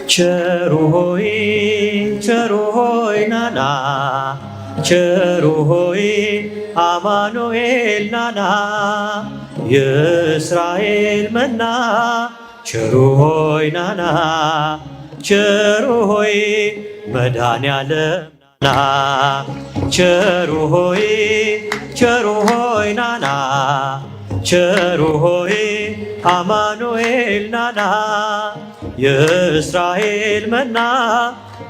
ቸሩ ሆይ ናና ቸሩ ሆይ አማኑኤል ናና የእስራኤል መና ቸሩ ሆይ ናና ቸሩ ሆይ መድኃኔዓለም ናና ቸሩ ሆይ ናና ቸሩ ሆይ አማኑኤል ናና የእስራኤል መና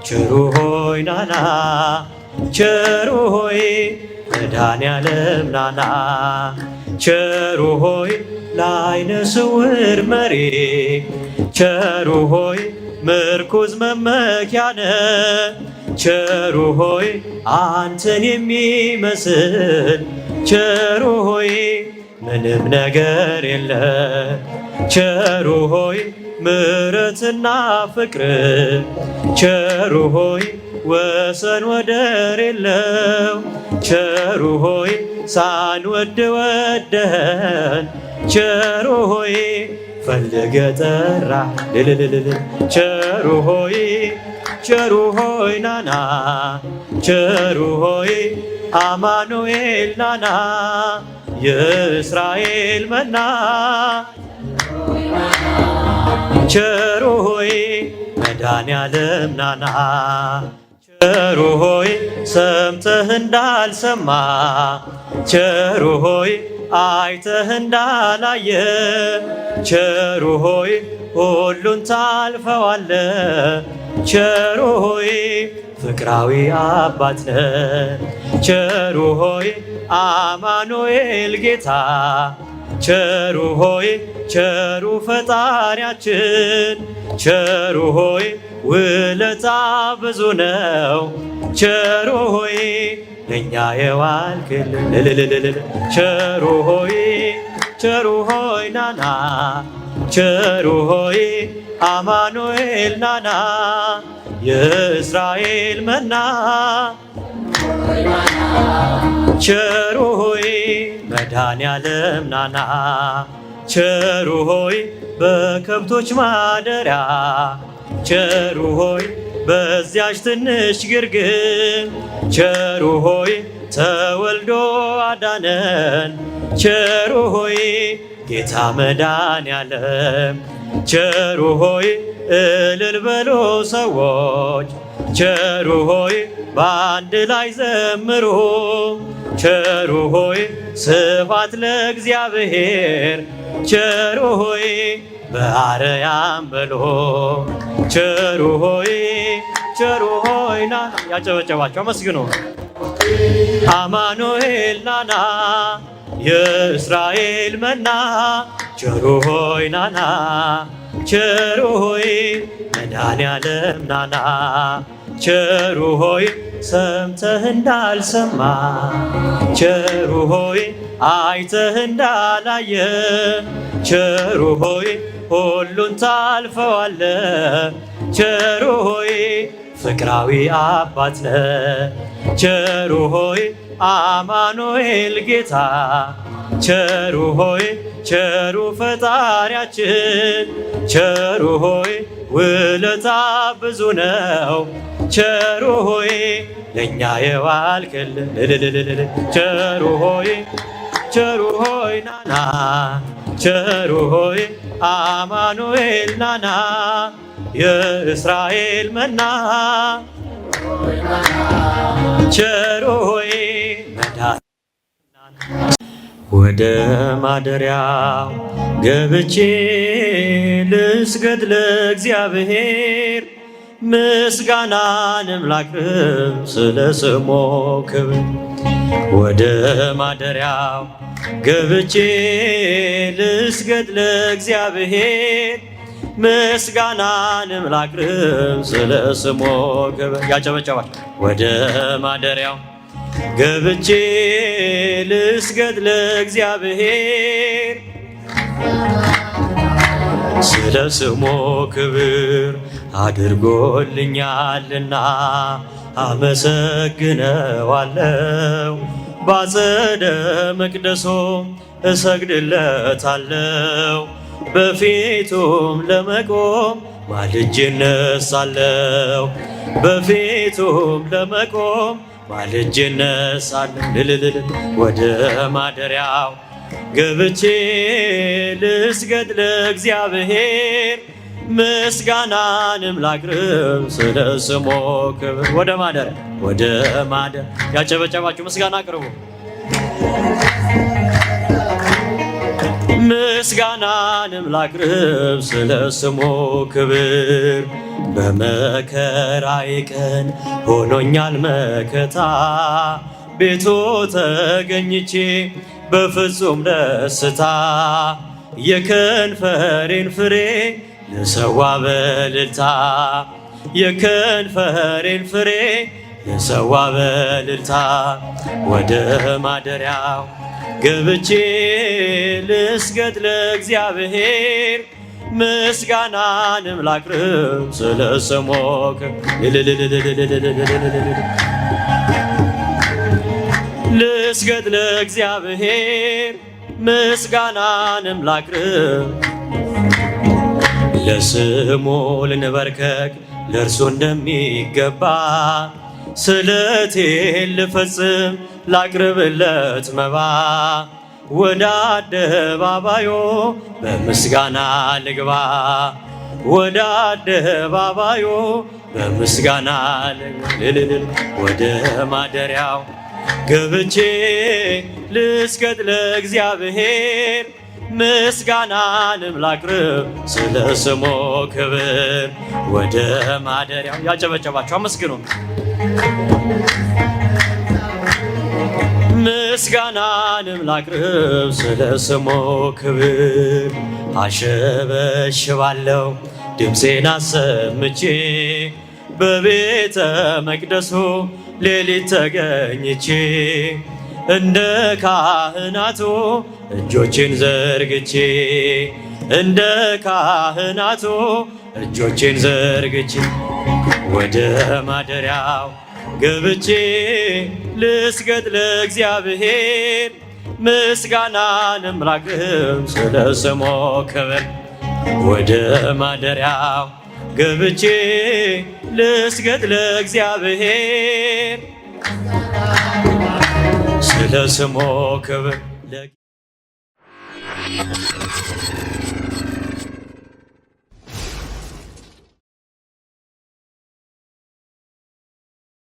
ቸሩ ሆይ ናና ቸሩ ሆይ መድኃኔዓለም ናና ቸሩ ሆይ ለዓይነ ስውር መሪ ቸሩ ሆይ ምርኩዝ መመኪያነ ቸሩ ሆይ አንተን የሚመስል ቸሩ ሆይ ምንም ነገር የለ ቸሩ ሆይ ምሕረትና ፍቅር ቸሩ ሆይ ወሰን ወደር የለው ቸሩ ሆይ ሳንወድ ወደህን ቸሩ ሆይ ፈልገ ጠራ ልልልልል ቸሩ ሆይ ናና ቸሩ ሆይ አማኑኤል ናና የእስራኤል መና ቸሩ ሆይ መድኃኔዓለም ናና ቸሩ ሆይ ሰምተህ እንዳልሰማ ቸሩ ሆይ አይተህ እንዳላየ ቸሩ ሆይ ሁሉን ታልፈዋለ ቸሩ ሆይ ፍቅራዊ አባት ነህ ቸሩ ሆይ አማኑኤል ጌታ ቸሩ ሆይ ቸሩ ፈጣሪያችን ቸሩ ሆይ ውለታ ብዙ ነው ቸሩ ሆይ ለእኛ የዋልክልን ቸሩ ሆይ ናና ቸሩ ሆይ አማኑኤል ናና የእስራኤል መና ቸሩ ሆይ መድኃኔዓለም ናና ቸሩ ሆይ በከብቶች ማደሪያ ቸሩ ሆይ በዚያች ትንሽ ግርግም ቸሩ ሆይ ተወልዶ አዳነን ቸሩ ሆይ ጌታ መድኃኔዓለም ቸሩ ሆይ እልል በሉ ሰዎች ቸሩ ሆይ በአንድ ላይ ዘምሩ ቸሩ ሆይ ስብሐት ለእግዚአብሔር ቸሩ ሆይ በአርያም በሎ ቸሩ ሆይ ናና ያጨበጨባቸው አመስግኑ አማኑኤል ናና የእስራኤል መና ቸሩ ሆይ ናና ቸሩ ሆይ መድኃኔዓለም ናና ቸሩ ሆይ ሰምተህ እንዳልሰማ ቸሩ ሆይ አይተህ እንዳላየ ቸሩ ሆይ ሁሉን ታልፈዋለ ቸሩ ሆይ ፍቅራዊ አባት ነህ ቸሩ ሆይ አማኑኤል ጌታ ቸሩ ሆይ ቸሩ ፈጣሪያችን ቸሩ ሆይ ውለታ ብዙ ነው ቸሩ ሆይ ለእኛ የዋልክልን ቸሩ ሆይ ናና ቸሩ ሆይ አማኑኤል ናና የእስራኤል መና ቸሩ ሆይ ወደ ማደሪያው ገብቼ ልስገድ ለእግዚአብሔር ምስጋናንም ላቅርብ ስለ ስሙ ክብር ወደ ማደሪያው ገብቼ ልስገድ ለእግዚአብሔር ምስጋናንም ላቅርብ ስለ ስሙ ክብር ያጨበጨባል ወደ ማደሪያው ገብቼ ልስገድ ለእግዚአብሔር ስለ ስሙ ክብር አድርጎልኛልና አመሰግነዋለሁ። ባጸደ መቅደሶ እሰግድለታለሁ። በፊቱም ለመቆም ማልጄ እነሳለሁ። በፊቱም ለመቆም ማልጄ እነሳለሁ። ወደ ማደሪያው ገብቼ ልስገድ ለእግዚአብሔር፣ ምስጋናንም ላቅርብ ስለ ስሙ ክብር። ወደ ማደሪያ ያጨበጨባችሁ ምስጋና አቅርቡ። ምስጋናንም ላቅርብ ስለ ስሙ ክብር። በመከራዬ ቀን ሆኖኛል መከታ፣ ቤቱ ተገኝቼ በፍጹም ደስታ የከንፈሬን ፍሬ ልሰዋ በእልልታ፣ የከንፈሬን ፍሬ ልሰዋ በእልልታ። ወደ ማደሪያው ገብቼ ልስገድ ለእግዚአብሔር፣ ምስጋናንም ላቅርብ ስለ ስሙ ልስገድ ለእግዚአብሔር፣ ምስጋናንም ላቅርብ። ለስሙ ልንበርከክ ለእርሱ እንደሚገባ፣ ስለቴን ልፈጽም ላቅርብለት መባ። ወደ አደባባዩ በምስጋና ልግባ፣ ወደ አደባባዩ በምስጋና ልግባ። ወደ ማደሪያው ገብቼ ልስገድ ለእግዚአብሔር፣ ምስጋናንም ላቅርብ ስለ ስሙ ክብር። ወደ ማደሪያው ያጨበጨባችሁ አመስግኑ። ምስጋናንም ላቅርብ ስለ ስሙ ክብር። አሸበሽባለሁ ድምፄን አሰምቼ፣ በቤተ መቅደሱ ሌሊት ተገኝቼ፣ እንደ ካህናቱ እጆቼን ዘርግቼ፣ እንደ ካህናቱ እጆቼን ዘርግቼ። ወደ ማደሪያው ገብቼ ልስገድ ለእግዚአብሔር፣ ምስጋናንም ላቅርብ ስለ ስሙ ክብር። ወደ ማደሪያው ገብቼ ልስገድ ለእግዚአብሔር፣ ስለ ስሙ ክብር።